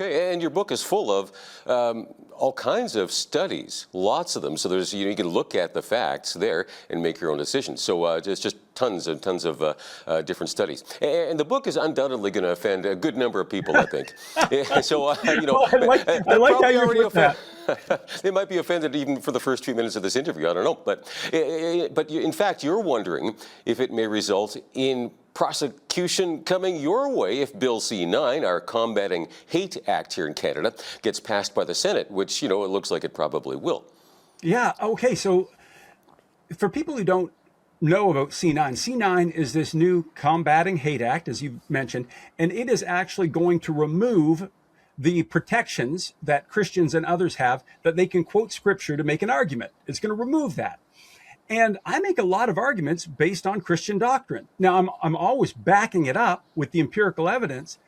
Okay, and your book is full of all kinds of studies, lots of them. So there's you can look at the facts there and make your own decisions. So it's just tons and tons of different studies. And the book is undoubtedly going to offend a good number of people, I think. So Well, I like how you're with that. They might be offended even for the first few minutes of this interview. I don't know, but in fact, you're wondering if it may result in prosecution coming your way if Bill C-9, our Combating Hate Act here in Canada, gets passed by the Senate, which, it looks like it probably will. Yeah, okay, so for people who don't know about C-9, C-9 is this new Combating Hate Act, as you mentioned, and it is actually going to remove the protections that Christians and others have that they can quote scripture to make an argument. It's going to remove that. And I make a lot of arguments based on Christian doctrine. Now, I'm always backing it up with the empirical evidence.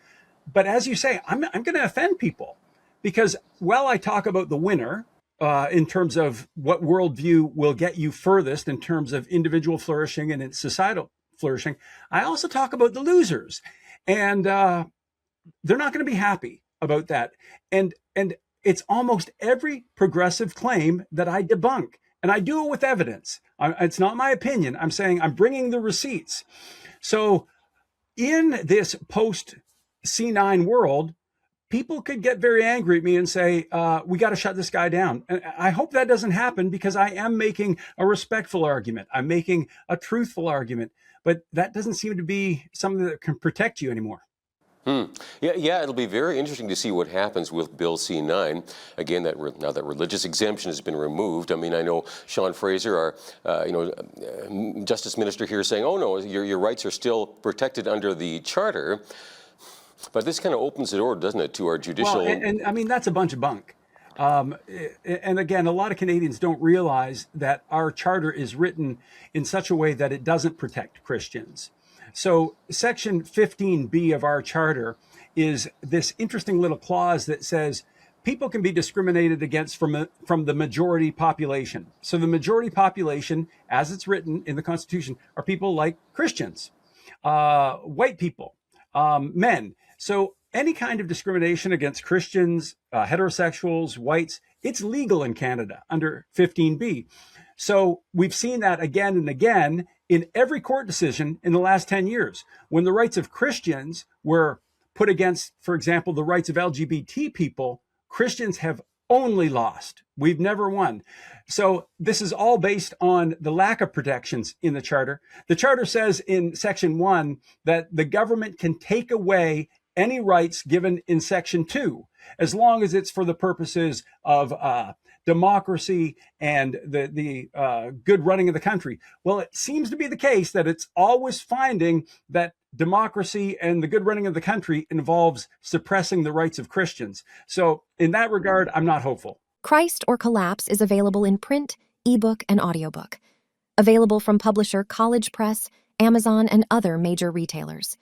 But as you say, I'm going to offend people because while I talk about the winner in terms of what worldview will get you furthest in terms of individual flourishing and societal flourishing, I also talk about the losers. And they're not going to be happy about that. And it's almost every progressive claim that I debunk. And I do it with evidence. It's not my opinion. I'm saying I'm bringing the receipts. So in this post-C9 world, people could get very angry at me and say, we got to shut this guy down. And I hope that doesn't happen because I am making a respectful argument. I'm making a truthful argument. But that doesn't seem to be something that can protect you anymore. Yeah, it'll be very interesting to see what happens with Bill C-9. Again, now that religious exemption has been removed. I mean, I know Sean Fraser, our Justice Minister here, saying, "Oh no, your rights are still protected under the Charter." But this kind of opens the door, doesn't it, to our judicial? Well, and I mean that's a bunch of bunk. And again, a lot of Canadians don't realize that our charter is written in such a way that it doesn't protect Christians. So Section 15B of our charter is this interesting little clause that says people can be discriminated against from the majority population. So the majority population, as it's written in the Constitution, are people like Christians, white people, men. So any kind of discrimination against Christians, heterosexuals, whites, it's legal in Canada under 15B. So we've seen that again and again in every court decision in the last 10 years. When the rights of Christians were put against, for example, the rights of LGBT people, Christians have only lost. We've never won. So this is all based on the lack of protections in the Charter. The Charter says in Section 1 that the government can take away any rights given in Section 2, as long as it's for the purposes of democracy and the good running of the country. Well, it seems to be the case that it's always finding that democracy and the good running of the country involves suppressing the rights of Christians. So in that regard, I'm not hopeful. Christ or Collapse is available in print, ebook, and audiobook. Available from publisher College Press, Amazon, and other major retailers.